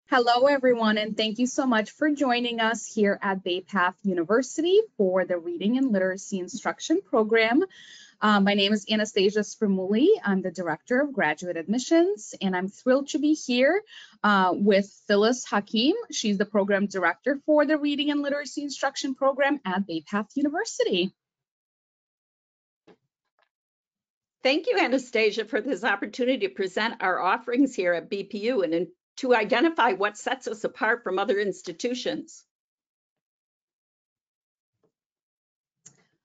Hello, everyone, and thank you so much for joining us here at Bay Path University for the Reading and Literacy Instruction Program. My name is Anastasia Sprimuli. I'm the Director of Graduate Admissions, and I'm thrilled to be here with Phyllis Hakim. She's the Program Director for the Reading and Literacy Instruction Program at Bay Path University. Thank you, Anastasia, for this opportunity to present our offerings here at BPU and to identify what sets us apart from other institutions.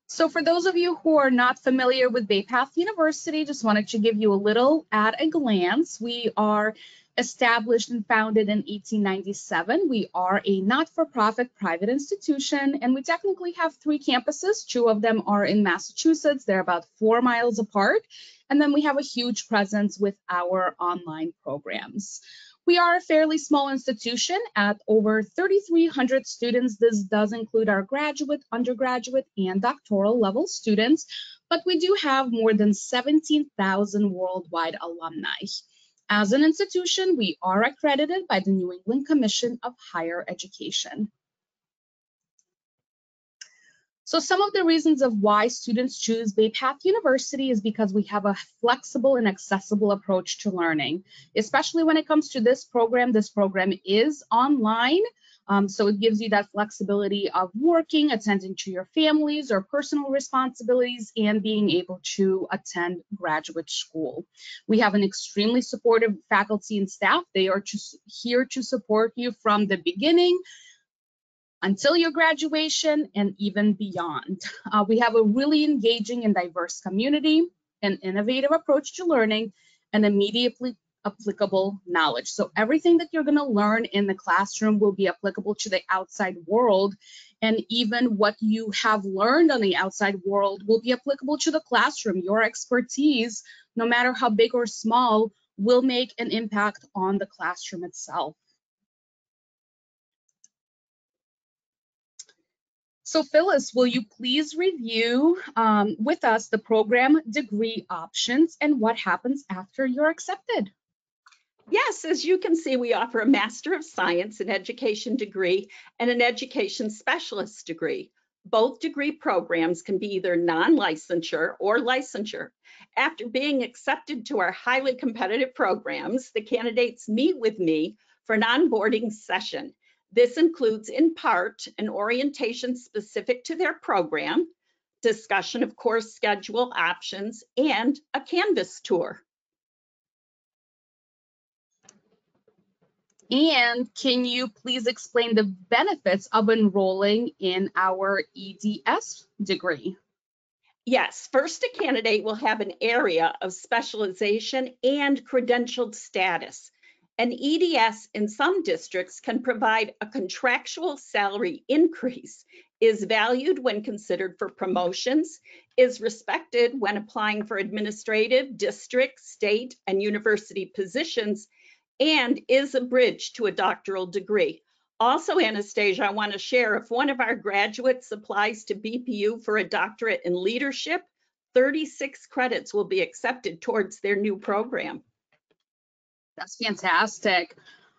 So for those of you who are not familiar with Bay Path University, just wanted to give you a little at a glance. We are established and founded in 1897. We are a not-for-profit private institution, and we technically have 3 campuses. 2 of them are in Massachusetts. They're about 4 miles apart. And then we have a huge presence with our online programs. We are a fairly small institution at over 3,300 students. This does include our graduate, undergraduate, and doctoral level students, but we do have more than 17,000 worldwide alumni. As an institution, we are accredited by the New England Commission of Higher Education. So some of the reasons of why students choose Bay Path University is because we have a flexible and accessible approach to learning, especially when it comes to this program. This program is online, so it gives you that flexibility of working, attending to your families or personal responsibilities, and being able to attend graduate school. We have an extremely supportive faculty and staff. They are here to support you from the beginning until your graduation and even beyond. We have a really engaging and diverse community, an innovative approach to learning, and immediately applicable knowledge. So everything that you're going to learn in the classroom will be applicable to the outside world, and even what you have learned on the outside world will be applicable to the classroom. Your expertise, no matter how big or small, will make an impact on the classroom itself. So Phyllis, will you please review with us the program degree options and what happens after you're accepted? Yes, as you can see, we offer a Master of Science in Education degree and an Education Specialist degree. Both degree programs can be either non-licensure or licensure. After being accepted to our highly competitive programs, the candidates meet with me for an onboarding session. This includes, in part, an orientation specific to their program, discussion of course schedule options, and a Canvas tour. And can you please explain the benefits of enrolling in our EDS degree? Yes, first a candidate will have an area of specialization and credentialed status. An EDS in some districts can provide a contractual salary increase, is valued when considered for promotions, is respected when applying for administrative, district, state, and university positions, and is a bridge to a doctoral degree. Also, Anastasia, I want to share, if one of our graduates applies to BPU for a doctorate in leadership, 36 credits will be accepted towards their new program. That's fantastic.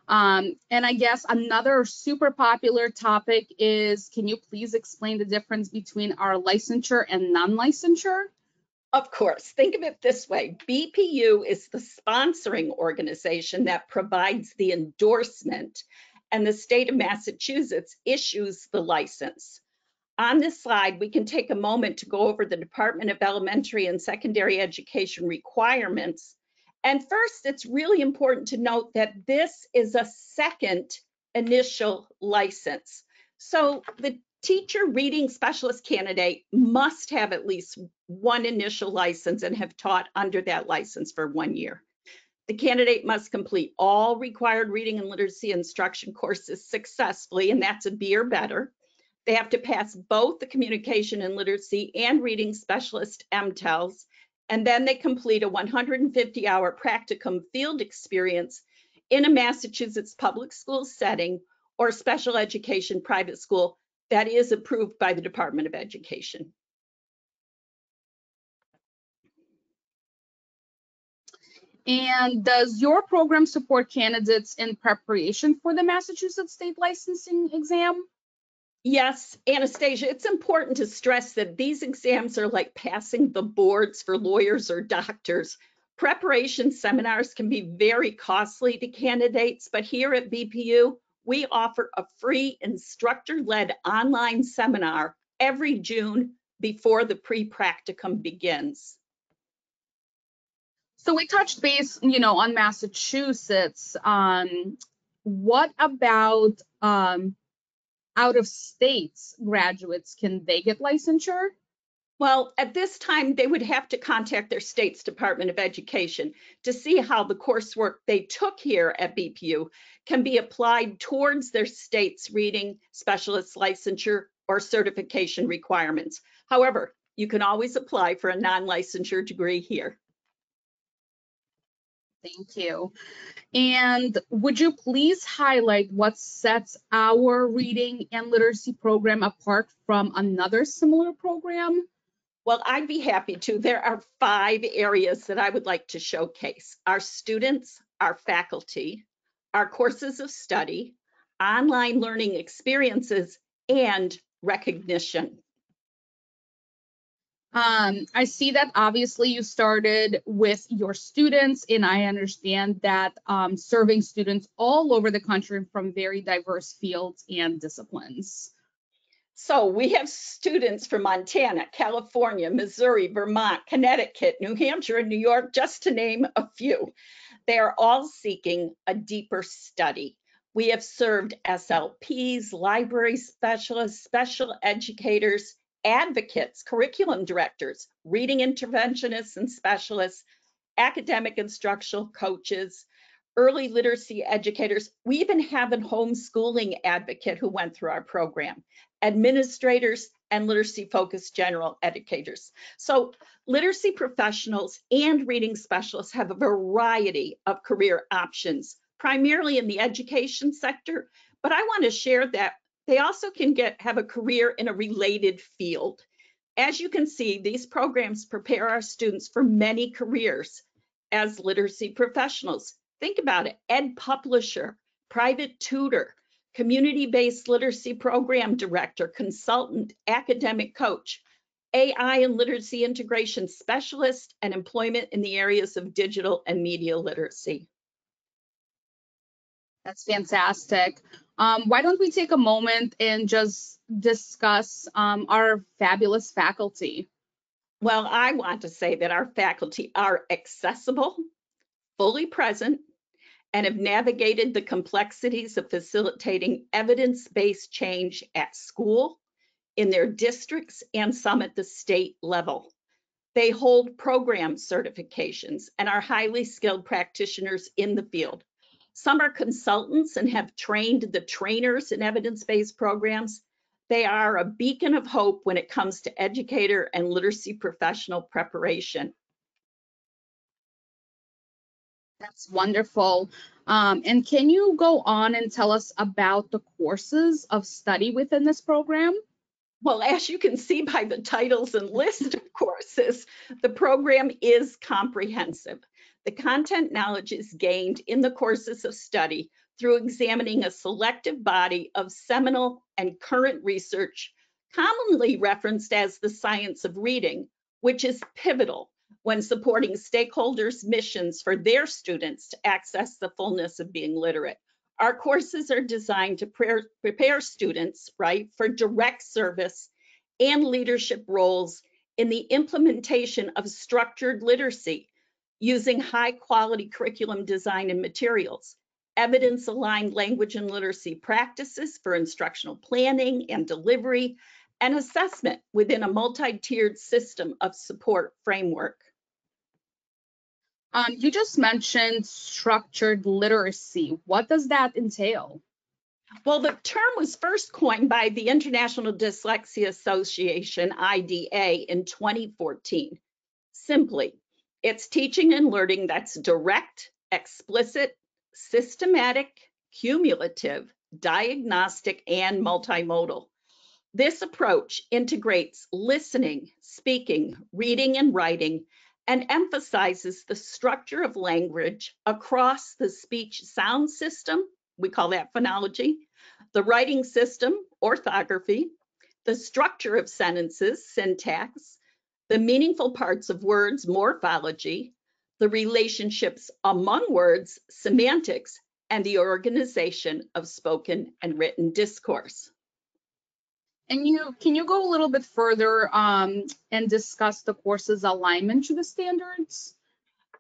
And I guess another super popular topic is, can you please explain the difference between our licensure and non-licensure? Of course, think of it this way. BPU is the sponsoring organization that provides the endorsement, and the state of Massachusetts issues the license. On this slide, we can take a moment to go over the Department of Elementary and Secondary Education requirements. And first, it's really important to note that this is a second initial license. So the teacher reading specialist candidate must have at least one initial license and have taught under that license for 1 year. The candidate must complete all required reading and literacy instruction courses successfully, and that's a B or better. They have to pass both the communication and literacy and reading specialist MTELs, and then they complete a 150-hour practicum field experience in a Massachusetts public school setting or special education private school that is approved by the Department of Education. And does your program support candidates in preparation for the Massachusetts state licensing exam? Yes, Anastasia, it's important to stress that these exams are like passing the boards for lawyers or doctors. Preparation seminars can be very costly to candidates, but here at BPU, we offer a free instructor-led online seminar every June before the pre-practicum begins. So we touched base, on Massachusetts. What about out of states graduates? Can they get licensure? Well, at this time, they would have to contact their state's Department of Education to see how the coursework they took here at BPU can be applied towards their state's reading specialist licensure or certification requirements. However, you can always apply for a non-licensure degree here. Thank you. And would you please highlight what sets our reading and literacy program apart from another similar program? Well, I'd be happy to. There are 5 areas that I would like to showcase: our students, our faculty, our courses of study, online learning experiences, and recognition. I see that obviously you started with your students, and I understand that serving students all over the country from very diverse fields and disciplines. So we have students from Montana, California, Missouri, Vermont, Connecticut, New Hampshire, and New York, just to name a few. They are all seeking a deeper study. We have served SLPs, library specialists, special educators, advocates, curriculum directors, reading interventionists and specialists, academic instructional coaches, early literacy educators. We even have a homeschooling advocate who went through our program, administrators, and literacy focused general educators. So literacy professionals and reading specialists have a variety of career options, primarily in the education sector, but I want to share that they also can have a career in a related field. As you can see, these programs prepare our students for many careers as literacy professionals. Think about it: ed publisher, private tutor, community-based literacy program director, consultant, academic coach, AI and literacy integration specialist, and employment in the areas of digital and media literacy. That's fantastic. Why don't we take a moment and just discuss our fabulous faculty? Well, I want to say that our faculty are accessible, fully present, and have navigated the complexities of facilitating evidence-based change at school, in their districts, and some at the state level. They hold program certifications and are highly skilled practitioners in the field. Some are consultants and have trained the trainers in evidence-based programs. They are a beacon of hope when it comes to educator and literacy professional preparation. That's wonderful. And can you go on and tell us about the courses of study within this program? Well, as you can see by the titles and list of courses, the program is comprehensive. The content knowledge is gained in the courses of study through examining a selective body of seminal and current research, commonly referenced as the science of reading, which is pivotal when supporting stakeholders' missions for their students to access the fullness of being literate. Our courses are designed to prepare students, right, for direct service and leadership roles in the implementation of structured literacy using high quality curriculum design and materials, evidence aligned language and literacy practices for instructional planning and delivery, and assessment within a multi-tiered system of support framework. You just mentioned structured literacy. What does that entail? Well, the term was first coined by the International Dyslexia Association, IDA, in 2014. Simply, it's teaching and learning that's direct, explicit, systematic, cumulative, diagnostic, and multimodal. This approach integrates listening, speaking, reading, and writing, and emphasizes the structure of language across the speech sound system, we call that phonology, the writing system, orthography, the structure of sentences, syntax, the meaningful parts of words, morphology, the relationships among words, semantics, and the organization of spoken and written discourse. And can you go a little bit further and discuss the course's alignment to the standards?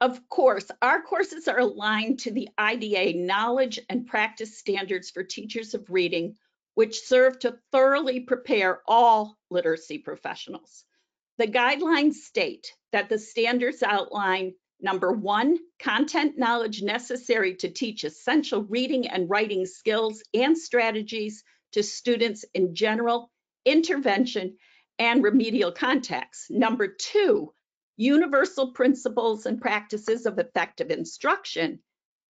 Of course, our courses are aligned to the IDA knowledge and practice standards for teachers of reading, which serve to thoroughly prepare all literacy professionals. The guidelines state that the standards outline, number one, content knowledge necessary to teach essential reading and writing skills and strategies to students in general, intervention, and remedial contexts. Number two, universal principles and practices of effective instruction.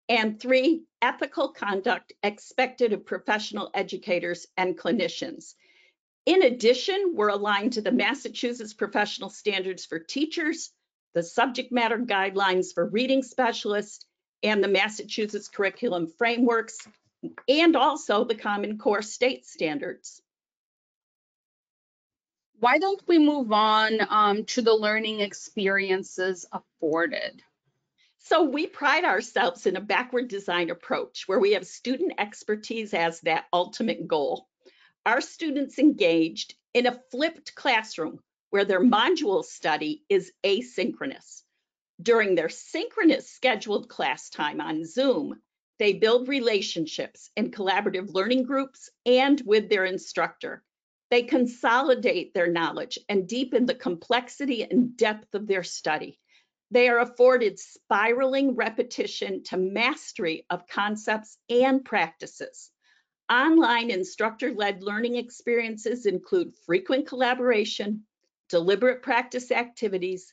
And three, ethical conduct expected of professional educators and clinicians. In addition, we're aligned to the Massachusetts Professional Standards for Teachers, the subject matter guidelines for reading specialists, and the Massachusetts Curriculum Frameworks, and also the Common Core state standards. Why don't we move on to the learning experiences afforded? So we pride ourselves in a backward design approach where we have student expertise as that ultimate goal. Our students engaged in a flipped classroom where their module study is asynchronous. During their synchronous scheduled class time on Zoom, they build relationships in collaborative learning groups and with their instructor. They consolidate their knowledge and deepen the complexity and depth of their study. They are afforded spiraling repetition to mastery of concepts and practices. Online instructor-led learning experiences include frequent collaboration, deliberate practice activities,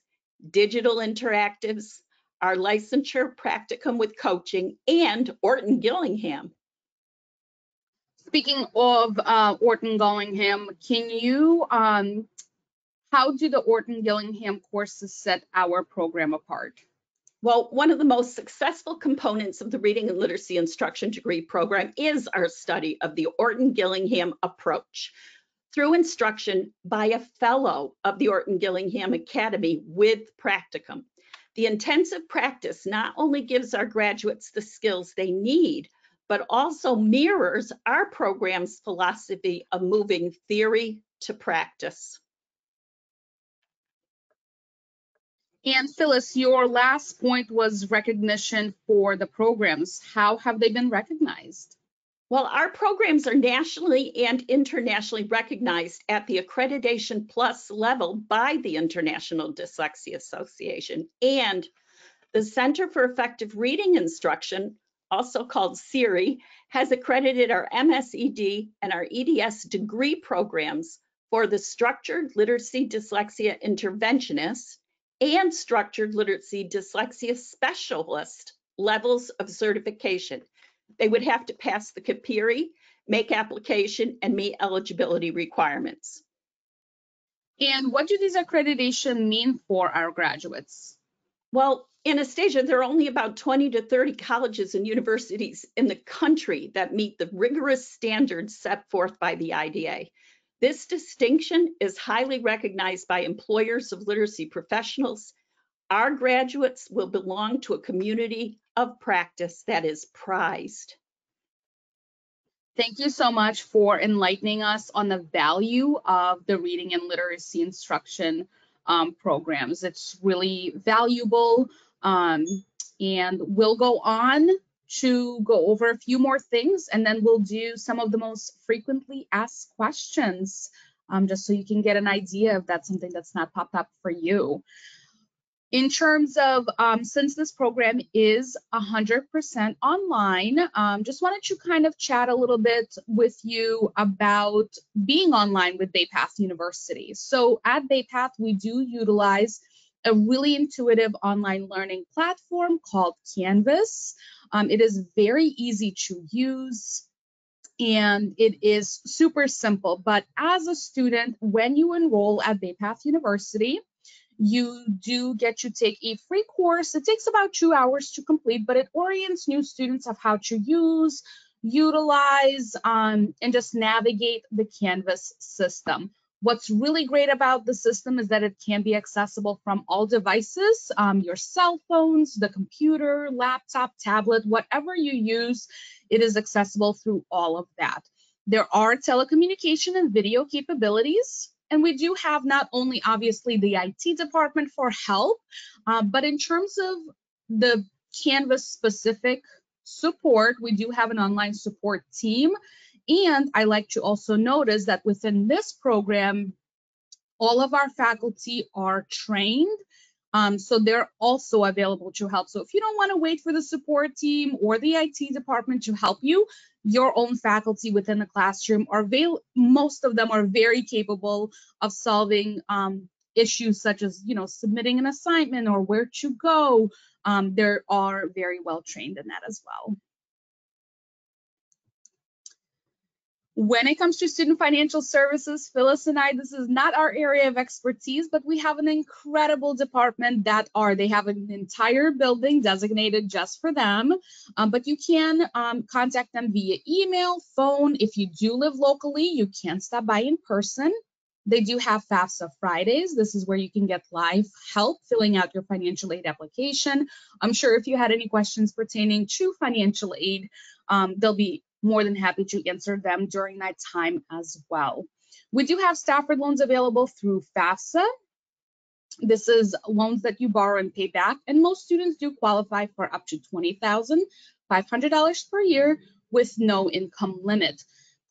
digital interactives, our licensure practicum with coaching, and Orton Gillingham. Speaking of Orton Gillingham, can you, how do the Orton Gillingham courses set our program apart? Well, one of the most successful components of the Reading and Literacy Instruction degree program is our study of the Orton Gillingham approach through instruction by a fellow of the Orton Gillingham Academy with practicum. The intensive practice not only gives our graduates the skills they need, but also mirrors our program's philosophy of moving theory to practice. And Phyllis, your last point was recognition for the programs. How have they been recognized? Well, our programs are nationally and internationally recognized at the Accreditation Plus level by the International Dyslexia Association, and the Center for Effective Reading Instruction, also called CERI, has accredited our MSED and our EDS degree programs for the Structured Literacy Dyslexia Interventionist and Structured Literacy Dyslexia Specialist levels of certification. They would have to pass the CAPIRI, make application, and meet eligibility requirements. And what do these accreditation mean for our graduates? Well, Anastasia, there are only about 20 to 30 colleges and universities in the country that meet the rigorous standards set forth by the IDA. This distinction is highly recognized by employers of literacy professionals. Our graduates will belong to a community of practice that is prized. Thank you so much for enlightening us on the value of the reading and literacy instruction programs. It's really valuable, and we'll go on to go over a few more things, and then we'll do some of the most frequently asked questions, just so you can get an idea if that's something that's not popped up for you. In terms of, since this program is 100% online, just wanted to kind of chat a little bit with you about being online with Bay Path University. So at Bay Path, we do utilize a really intuitive online learning platform called Canvas. It is very easy to use, and it is super simple. But as a student, when you enroll at Bay Path University, you do get to take a free course. It takes about 2 hours to complete, but it orients new students of how to use, utilize, and just navigate the Canvas system. What's really great about the system is that it can be accessible from all devices, your cell phones, the computer, laptop, tablet, whatever you use, it is accessible through all of that. There are telecommunication and video capabilities, and we do have not only obviously the IT department for help, but in terms of the Canvas specific support, we do have an online support team. And I like to also notice that within this program, all of our faculty are trained. So they're also available to help. So if you don't want to wait for the support team or the IT department to help you, your own faculty within the classroom are most of them are very capable of solving issues such as, you know, submitting an assignment or where to go. They are very well trained in that as well. When it comes to student financial services, Phyllis and I, this is not our area of expertise, but we have an incredible department they have an entire building designated just for them. But you can contact them via email, phone. If you do live locally, you can stop by in person. They do have FAFSA Fridays. This is where you can get live help filling out your financial aid application. I'm sure if you had any questions pertaining to financial aid, they'll be more than happy to answer them during that time as well. We do have Stafford loans available through FAFSA. This is loans that you borrow and pay back, and most students do qualify for up to $20,500 per year with no income limit.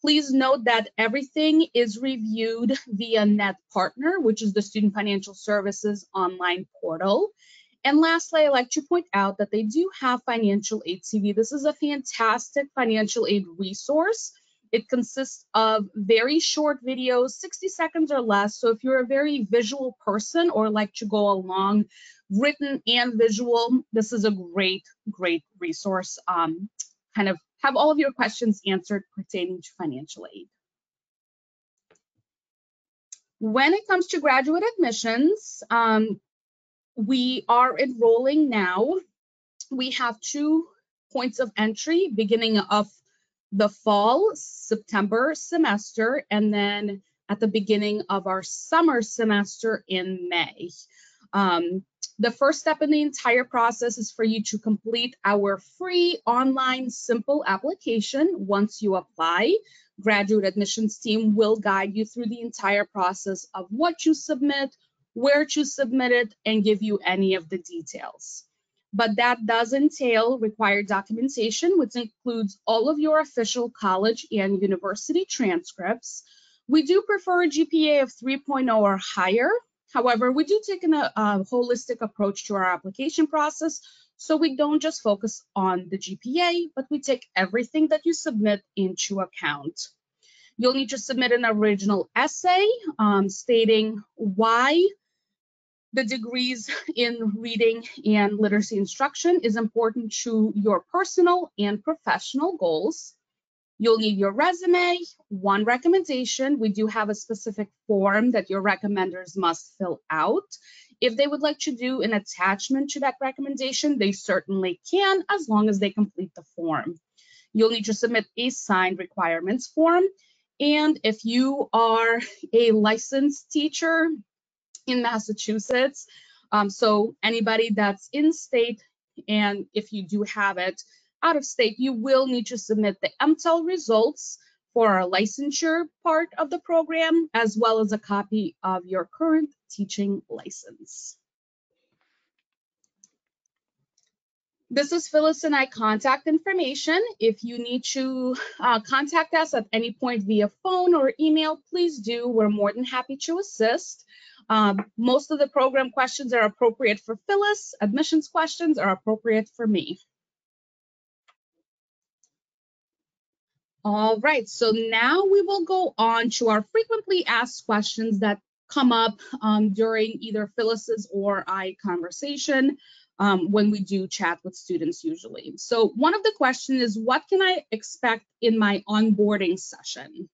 Please note that everything is reviewed via NetPartner, which is the Student Financial Services online portal. And lastly, I like to point out that they do have Financial Aid TV. This is a fantastic financial aid resource. It consists of very short videos, 60 seconds or less. So if you're a very visual person or like to go along written and visual, this is a great, great resource. Kind of have all of your questions answered pertaining to financial aid. When it comes to graduate admissions, we are enrolling now. We have 2 points of entry beginning of the fall, September semester, and then at the beginning of our summer semester in May. The first step in the entire process is for you to complete our free online simple application. Once you apply, graduate admissions team will guide you through the entire process of what you submit, where to submit it, and give you any of the details. But that does entail required documentation, which includes all of your official college and university transcripts. We do prefer a GPA of 3.0 or higher. However, we do take a holistic approach to our application process, so we don't just focus on the GPA, but we take everything that you submit into account. You'll need to submit an original essay stating why the degrees in reading and literacy instruction is important to your personal and professional goals. You'll need your resume, 1 recommendation. We do have a specific form that your recommenders must fill out. If they would like to do an attachment to that recommendation, they certainly can, as long as they complete the form. You'll need to submit a signed requirements form. And if you are a licensed teacher in Massachusetts, so anybody that's in state, and if you do have it out of state, you will need to submit the MTEL results for our licensure part of the program, as well as a copy of your current teaching license. This is Phyllis and I contact information. If you need to contact us at any point via phone or email, please do. We're more than happy to assist. Most of the program questions are appropriate for Phyllis. Admissions questions are appropriate for me. All right, so now we will go on to our frequently asked questions that come up during either Phyllis's or I conversation when we do chat with students usually. So one of the questions is, what can I expect in my onboarding session?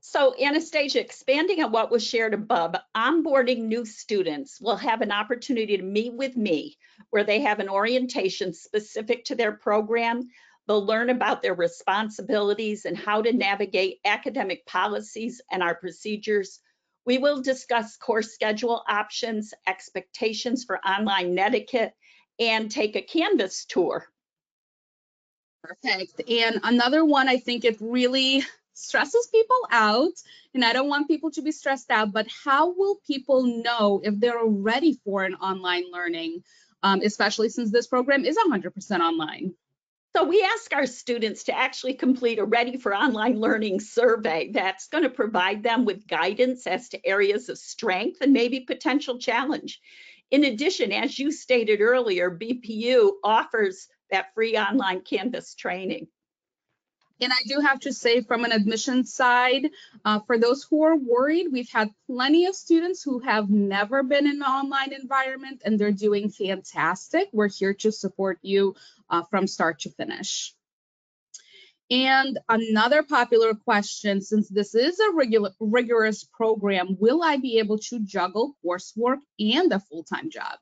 So Anastasia, expanding on what was shared above, onboarding new students will have an opportunity to meet with me where they have an orientation specific to their program. They'll learn about their responsibilities and how to navigate academic policies and our procedures. We will discuss course schedule options, expectations for online netiquette, and take a Canvas tour. Perfect. And another one, I think it really stresses people out, and I don't want people to be stressed out, but how will people know if they're ready for an online learning, especially since this program is 100% online? So we ask our students to actually complete a Ready for Online Learning survey that's going to provide them with guidance as to areas of strength and maybe potential challenge. In addition, as you stated earlier, BPU offers that free online Canvas training. And I do have to say, from an admissions side, for those who are worried, we've had plenty of students who have never been in an online environment and they're doing fantastic. We're here to support you from start to finish. And another popular question, since this is a rigorous program, will I be able to juggle coursework and a full-time job?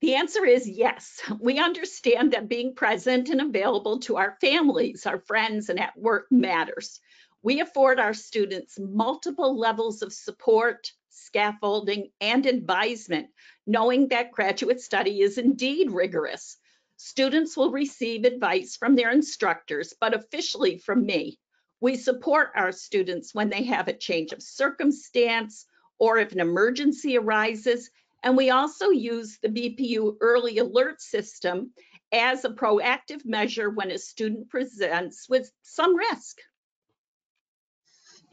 The answer is yes. We understand that being present and available to our families, our friends, and at work matters. We afford our students multiple levels of support, scaffolding, and advisement, knowing that graduate study is indeed rigorous. Students will receive advice from their instructors, but officially from me. We support our students when they have a change of circumstance or if an emergency arises. And we also use the BPU early alert system as a proactive measure when a student presents with some risk.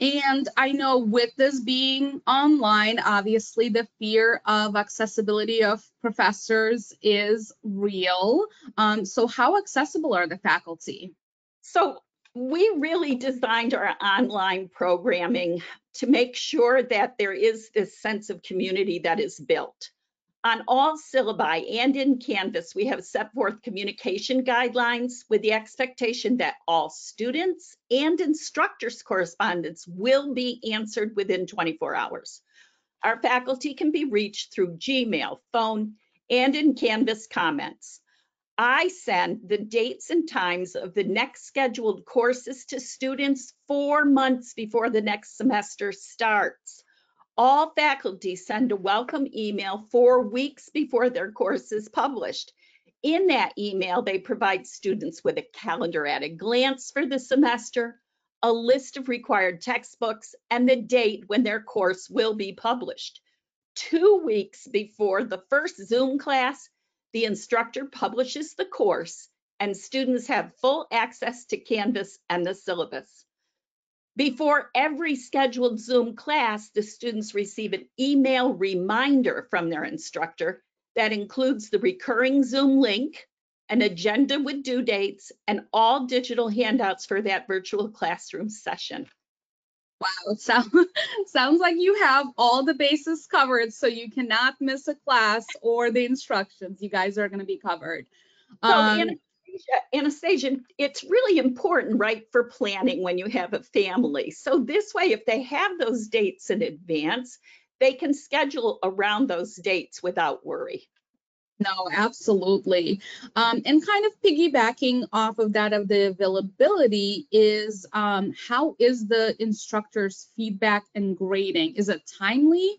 And I know with this being online, obviously the fear of accessibility of professors is real. So how accessible are the faculty? So we really designed our online programming to make sure that there is this sense of community that is built. On all syllabi and in Canvas, we have set forth communication guidelines with the expectation that all students and instructors' correspondence will be answered within 24 hours. Our faculty can be reached through Gmail, phone, and in Canvas comments. I send the dates and times of the next scheduled courses to students 4 months before the next semester starts. All faculty send a welcome email 4 weeks before their course is published. In that email, they provide students with a calendar at a glance for the semester, a list of required textbooks, and the date when their course will be published. 2 weeks before the first Zoom class, the instructor publishes the course, and students have full access to Canvas and the syllabus. Before every scheduled Zoom class, the students receive an email reminder from their instructor that includes the recurring Zoom link, an agenda with due dates, and all digital handouts for that virtual classroom session. Wow, sounds like you have all the bases covered, so you cannot miss a class or the instructions. You guys are going to be covered. So Anastasia, it's really important, right, for planning when you have a family. So this way, if they have those dates in advance, they can schedule around those dates without worry. No, absolutely. And kind of piggybacking off of that of the availability is how is the instructor's feedback and grading? Is it timely?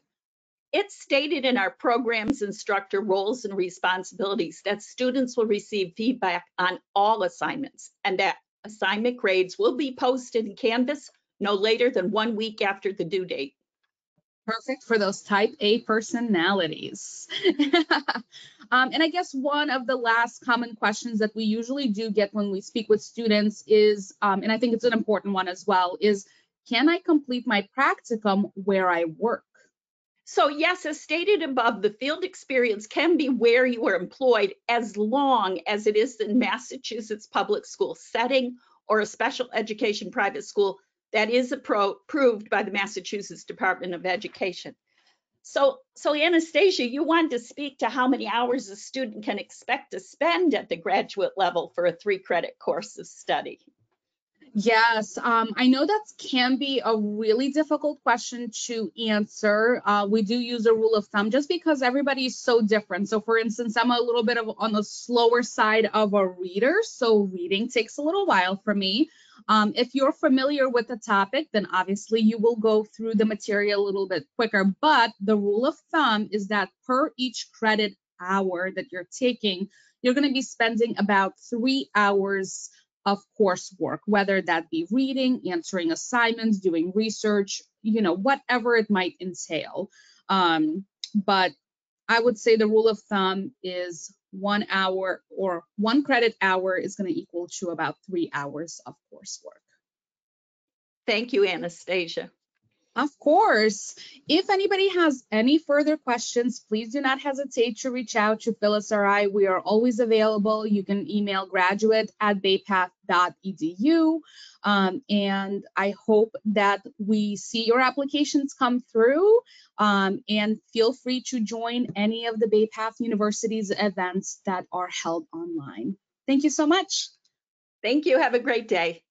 It's stated in our program's instructor roles and responsibilities that students will receive feedback on all assignments and that assignment grades will be posted in Canvas no later than 1 week after the due date. Perfect for those type A personalities. And I guess one of the last common questions that we usually do get when we speak with students is, and I think it's an important one as well, is can I complete my practicum where I work? So yes, as stated above, the field experience can be where you are employed as long as it is in Massachusetts public school setting or a special education private school that is approved by the Massachusetts Department of Education. So Anastasia, you wanted to speak to how many hours a student can expect to spend at the graduate level for a 3-credit course of study. Yes, I know that can be a really difficult question to answer. We do use a rule of thumb just because everybody is so different. So for instance, I'm a little bit of on the slower side of a reader, so reading takes a little while for me. If you're familiar with the topic, then obviously you will go through the material a little bit quicker. But the rule of thumb is that per each credit hour that you're taking, you're going to be spending about 3 hours of coursework, whether that be reading, answering assignments, doing research, whatever it might entail. But I would say the rule of thumb is 1 hour or 1 credit hour is going to equal to about 3 hours of coursework. Thank you, Anastasia. Of course. If anybody has any further questions, please do not hesitate to reach out to Phyllis or I. We are always available. You can email graduate@baypath.edu. And I hope that we see your applications come through. And feel free to join any of the Bay Path University's events that are held online. Thank you so much. Thank you. Have a great day.